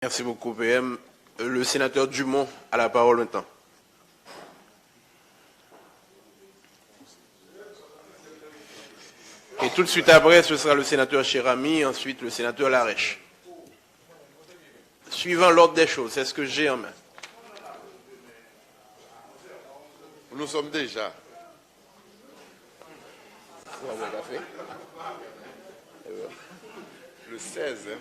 Merci beaucoup, PM. Le sénateur Dumont a la parole maintenant. Et tout de suite après, ce sera le sénateur Chérami, ensuite le sénateur Larèche. Suivant l'ordre des choses, c'est ce que j'ai en main. Nous sommes déjà. Le 16, hein?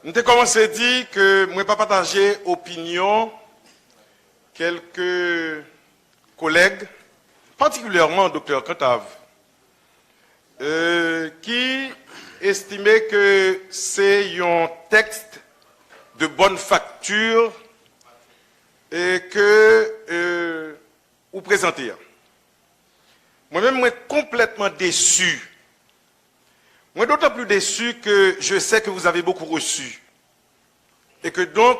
Nous avons commencé à dire que je ne vais pas partager opinion quelques collègues, particulièrement Dr Cantave, qui estimaient que c'est un texte de bonne facture et que vous présentez. Moi-même, je suis complètement déçu. Moi, d'autant plus déçu que je sais que vous avez beaucoup reçu et que donc,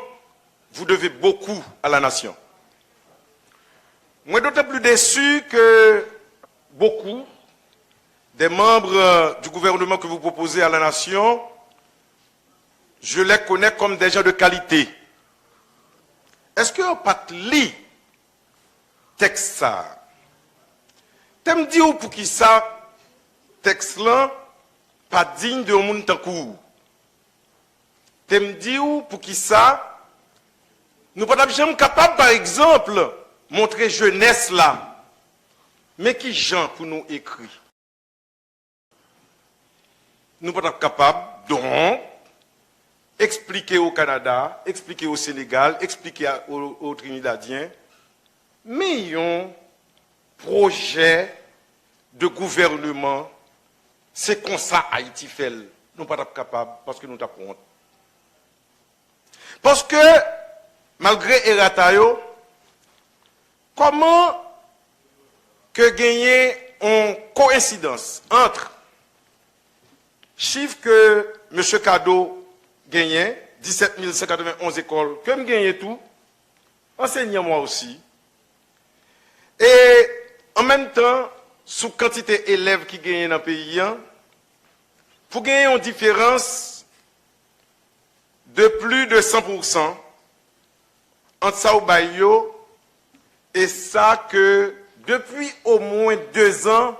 vous devez beaucoup à la nation. Moi, d'autant plus déçu que beaucoup des membres du gouvernement que vous proposez à la nation, je les connais comme des gens de qualité. Est-ce que vous pas lu texte ça? T'aimes dire pour qui ça, texte là, pas digne de monde tant court. T'aimes dire pour qui ça, nous pas jamais capable par exemple montrer jeunesse là, mais qui gens pour nous écrire. Nous pas capable donc expliquer au Canada, expliquer au Sénégal, expliquer aux Trinidadiens, mais un projet de gouvernement. C'est comme ça Haïti fait. Nous ne sommes pas capables parce que nous t'apprenons. Parce que, malgré Eratayo, comment que gagner une coïncidence entre chiffre que M. Kado gagnait, 17 191 écoles, que je gagnais tout, enseignez-moi aussi. Et en même temps, sous quantité d'élèves qui gagnent dans le pays, pour gagner une différence de plus de 100% entre ça ou Bayo et ça que depuis au moins 2 ans,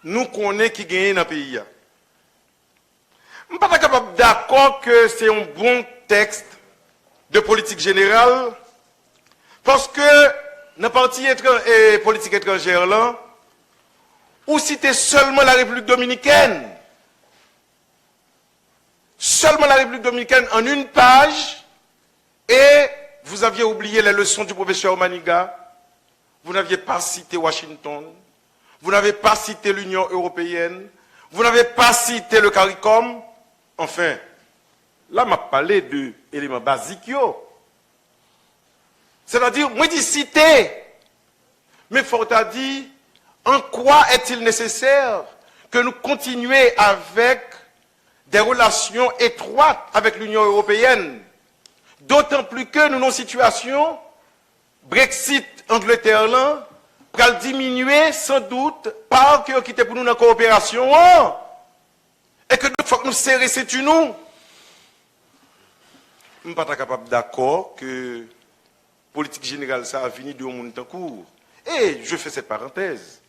nous connaissons qui gagne dans le pays. Je ne suis pas capable d'accord que c'est un bon texte de politique générale parce que dans la partie politique étrangère là, ou citer seulement la République dominicaine. Seulement la République dominicaine en une page, et vous aviez oublié les leçons du professeur Maniga, vous n'aviez pas cité Washington, vous n'avez pas cité l'Union européenne, vous n'avez pas cité le CARICOM. Enfin, là, m'a parlé d'éléments basiques. C'est-à-dire, moi, je dis citer, mais il faut dire, en quoi est-il nécessaire que nous continuions avec des relations étroites avec l'Union européenne? D'autant plus que nous, nos situations, Brexit, Angleterre, là, pour diminuer sans doute par qui était pour nous dans la coopération, et que deux fois que nous serrer, c'est une nous. Je ne suis pas capable d'accord que la politique générale, ça a fini de monde en cours. Et je fais cette parenthèse.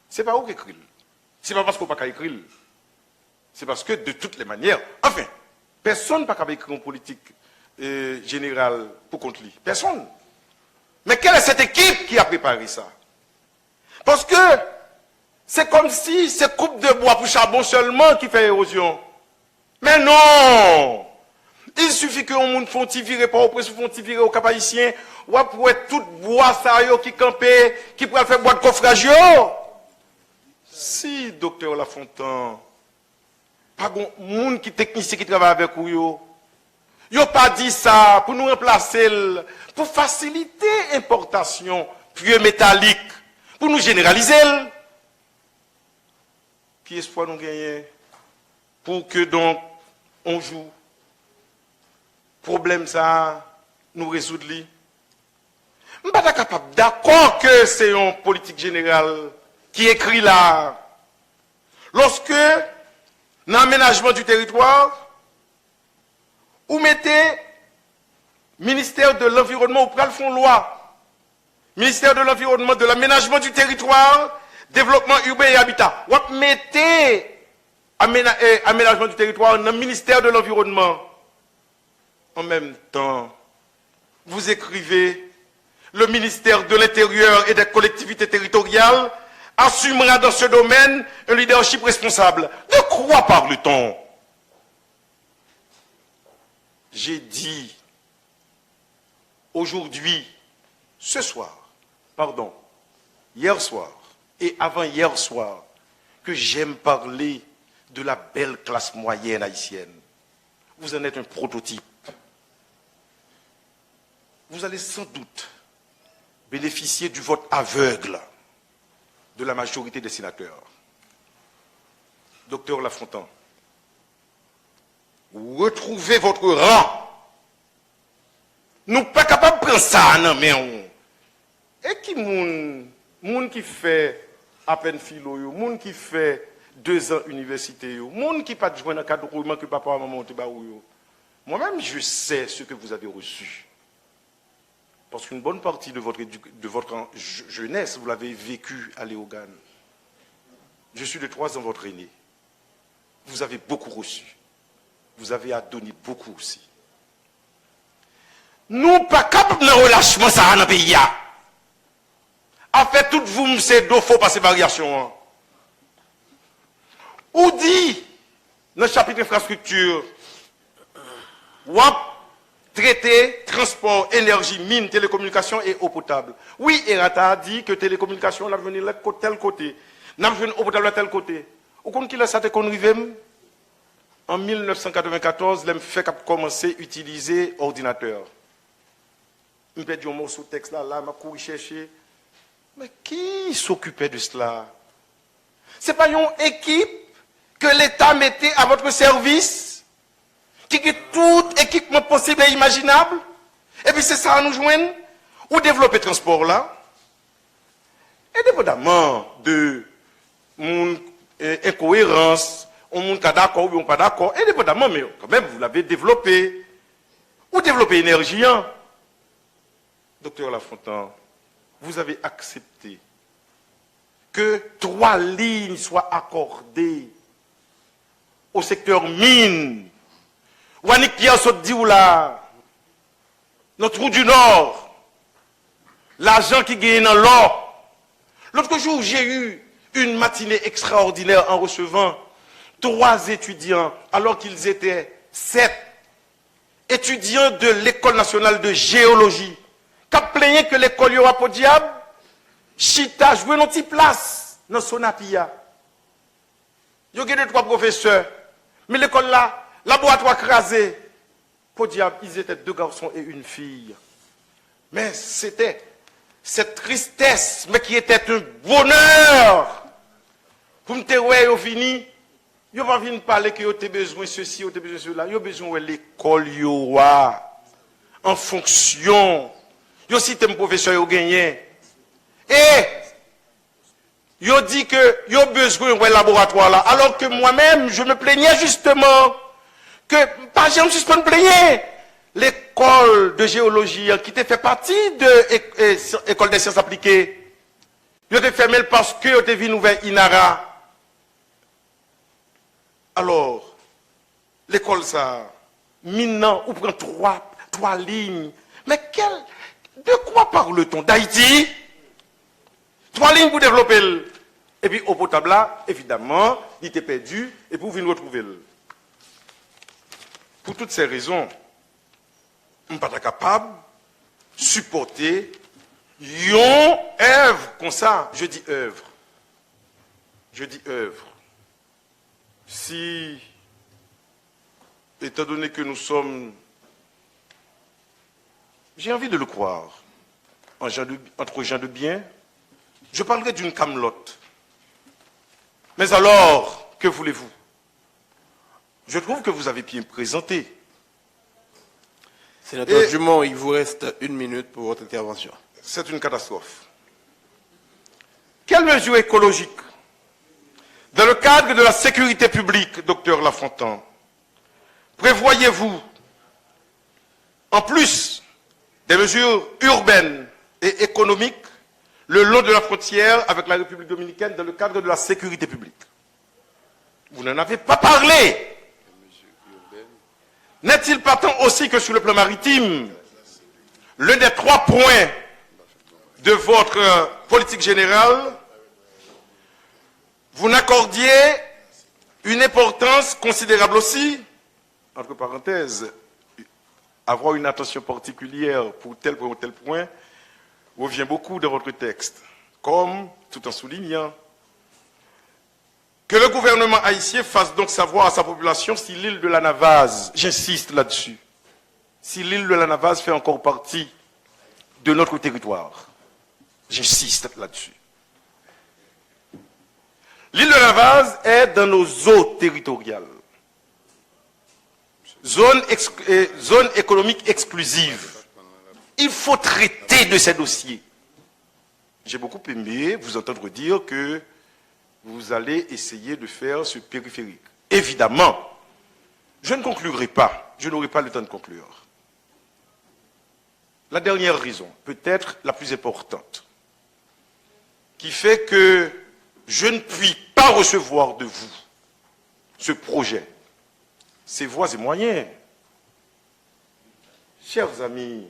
Ce n'est pas où qui écrit. Ce n'est pas parce qu'on n'a pas écrit. C'est parce que de toutes les manières, enfin, personne n'a pas écrit en politique générale pour contre lui. Personne. Mais quelle est cette équipe qui a préparé ça? Parce que c'est comme si c'est coupe de bois pour charbon seulement qui fait érosion. Mais non! Il suffit que on font virer par au presse, font virer au cap haïtien, ou pour tout bois ça qui campé, qui pourrait faire bois de coffrage. Si, docteur Lafontaine, pas de monde qui technicien qui travaille avec vous, yo pas dit ça pour nous remplacer, pour faciliter l'importation pieux métallique pour nous généraliser. Qui espoir nous gagner pour que donc on joue problème ça nous résoudre li. Je ne suis pas capable d'accord que c'est une politique générale qui écrit là. Lorsque dans l'aménagement du territoire, vous mettez ministère de l'environnement, vous prenez le fond loi, ministère de l'environnement, de l'aménagement du territoire, développement urbain et habitat. Vous mettez aménagement du territoire dans le ministère de l'environnement. En même temps, vous écrivez le ministère de l'Intérieur et des collectivités territoriales assumera dans ce domaine un leadership responsable. De quoi parle-t-on? J'ai dit aujourd'hui, hier soir et avant-hier soir, que j'aime parler de la belle classe moyenne haïtienne. Vous en êtes un prototype. Vous allez sans doute bénéficier du vote aveugle de la majorité des sénateurs. Docteur Lafontaine, retrouvez votre rang. Nous ne sommes pas capables de prendre ça, non, mais et qui moun qui fait à peine philo, moun qui fait 2 ans université, moun qui pas joué dans le cadre que papa et maman ont. Moi-même, je sais ce que vous avez reçu. Parce qu'une bonne partie de votre jeunesse, vous l'avez vécu à Léogane. Je suis de 3 ans votre aîné. Vous avez beaucoup reçu. Vous avez à donner beaucoup aussi. Nous pas capables de relâchement ça dans le pays. A fait tout vous, c'est deux faux passer variation. Ou dit, dans le chapitre infrastructure, WAP, traité, transport, énergie, mine, télécommunication et eau potable. Oui, Erata a dit que télécommunication, on a venu de tel côté. On a venu eau potable de tel côté. Vous comprenez qui a ça qu'on arrive? En 1994, l'homme fait commencer à utiliser ordinateur. Je vais dire un mot sur le texte là, je couru chercher. Mais qui s'occupait de cela? Ce n'est pas une équipe que l'État mettait à votre service, qui a tout équipement possible et imaginable, et puis c'est ça à nous joindre, ou développer le transport là, indépendamment de mon incohérence, on n'est pas d'accord ou pas d'accord, indépendamment, mais quand même vous l'avez développé, ou développer l'énergie. Hein? Docteur Lafontaine, vous avez accepté que 3 lignes soient accordées au secteur mine. Wanik Pierre saute dit ou là, notre route du Nord, l'argent qui gagne dans l'or. L'autre jour, j'ai eu une matinée extraordinaire en recevant 3 étudiants, alors qu'ils étaient 7 étudiants de l'École nationale de géologie, qui ont plaigné que l'école y aura pour diable, Chita joué dans une place dans son apia. Il y a 2-3 professeurs, mais l'école là, laboratoire crasé, pour diable, ils étaient 2 garçons et une fille. Mais c'était cette tristesse, mais qui était un bonheur. Pour me dire, ouais, au fini, ils n'ont pas venir parler que vous avez besoin de ceci, vous avez besoin de cela. Ils ont besoin de l'école, en fonction. Ils ont cité un professeur, ils ont gagné. Et ils ont dit qu'ils ont besoin de laboratoire là. Alors que moi-même, je me plaignais justement que, par exemple, je me plaignais. L'école de géologie qui était fait partie de l'école des sciences appliquées, ils ont été fermés parce qu'ils ont été venus ouvrir INARA. Alors, l'école ça, maintenant, on prend 3 lignes. Mais de quoi parle-t-on? D'Haïti? 3 lignes pour développer. Et puis, au potable là, évidemment, il était perdu, et pour venir retrouver. Pour toutes ces raisons, on n'est pas capable de supporter une œuvre comme ça. Je dis œuvre. Je dis œuvre. Si, étant donné que nous sommes, j'ai envie de le croire, entre gens de bien, Je parlerai d'une camelote. Mais alors, que voulez-vous? Je trouve que vous avez bien présenté. Sénateur Dumont, il vous reste 1 minute pour votre intervention. C'est une catastrophe. Quelles mesures écologiques, dans le cadre de la sécurité publique, docteur Lafontaine, prévoyez-vous, en plus des mesures urbaines et économiques, le long de la frontière avec la République dominicaine dans le cadre de la sécurité publique? Vous n'en avez pas parlé. N'est-il pas temps aussi que sur le plan maritime, l'un des 3 points de votre politique générale, vous n'accordiez une importance considérable aussi, entre parenthèses, avoir une attention particulière pour tel point ou tel point, revient beaucoup dans votre texte, comme, tout en soulignant, que le gouvernement haïtien fasse donc savoir à sa population si l'île de la Navaz, j'insiste là-dessus, si l'île de la Navaz fait encore partie de notre territoire. J'insiste là-dessus. L'île de la Navaz est dans nos eaux territoriales. Zone économique exclusive. Il faut traiter de ces dossiers. J'ai beaucoup aimé vous entendre dire que vous allez essayer de faire ce périphérique. Évidemment, je ne conclurai pas. Je n'aurai pas le temps de conclure. La dernière raison, peut-être la plus importante, qui fait que je ne puis pas recevoir de vous ce projet, ces voies et moyens. Chers amis,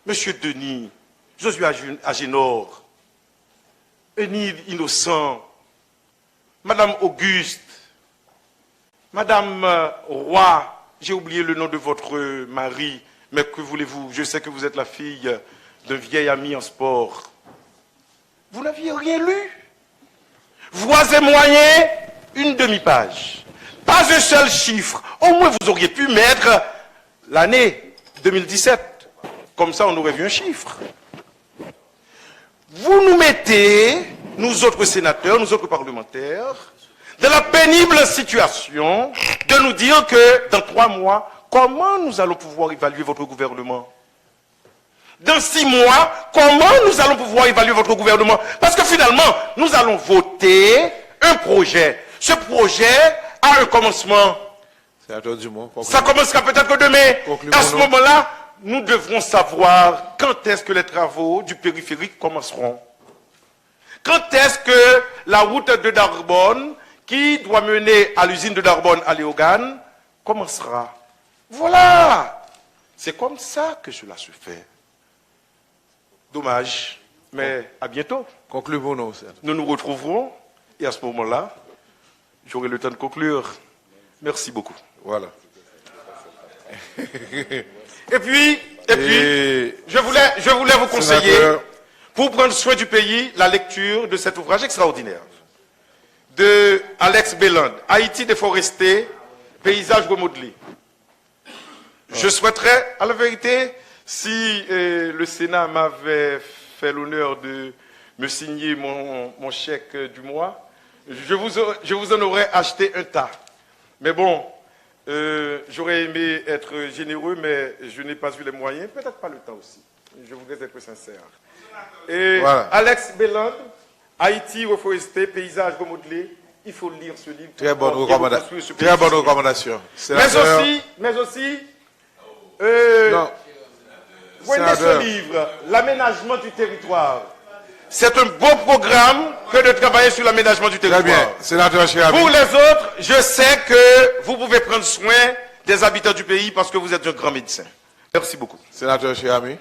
Monsieur Denis, Josué Agénor, Enid Innocent, Madame Auguste, Madame Roy, j'ai oublié le nom de votre mari, mais que voulez-vous? Je sais que vous êtes la fille d'un vieil ami en sport. Vous n'aviez rien lu. Voies et moyens, une demi-page. Pas un seul chiffre. Au moins, vous auriez pu mettre l'année 2017. Comme ça, on aurait vu un chiffre. Vous nous mettez, nous autres sénateurs, nous autres parlementaires, dans la pénible situation de nous dire que dans 3 mois, comment nous allons pouvoir évaluer votre gouvernement? Dans 6 mois, comment nous allons pouvoir évaluer votre gouvernement? Parce que finalement, nous allons voter un projet. Ce projet a un commencement. Sénateur Dumont, ça commencera peut-être que demain. À ce moment-là, nous devrons savoir quand est-ce que les travaux du périphérique commenceront. Quand est-ce que la route de Narbonne, qui doit mener à l'usine de Narbonne à Léogane, commencera. Voilà. C'est comme ça que cela se fait. Dommage, mais à bientôt. Concluez pour nous. Nous nous retrouverons et à ce moment-là, j'aurai le temps de conclure. Merci beaucoup. Voilà. Et puis, je voulais vous conseiller, pour prendre soin du pays, la lecture de cet ouvrage extraordinaire de Alex Béland, Haïti déforesté, paysage remodelé. Je souhaiterais, à la vérité, si le Sénat m'avait fait l'honneur de me signer mon chèque du mois, je vous en aurais acheté un tas. Mais bon, j'aurais aimé être généreux, mais je n'ai pas eu les moyens, peut-être pas le temps aussi. Je voudrais être sincère. Et voilà. Alex Béland, Haïti reforesté, paysage remodelé, il faut lire ce livre. Très bonne recommandation. Très bonne recommandation. Mais aussi, voyez ce livre, l'aménagement du territoire. C'est un beau programme que de travailler sur l'aménagement du territoire. Très bien. Sénateur Chiami. Pour les autres, je sais que vous pouvez prendre soin des habitants du pays parce que vous êtes un grand médecin. Merci beaucoup. Sénateur Chiami.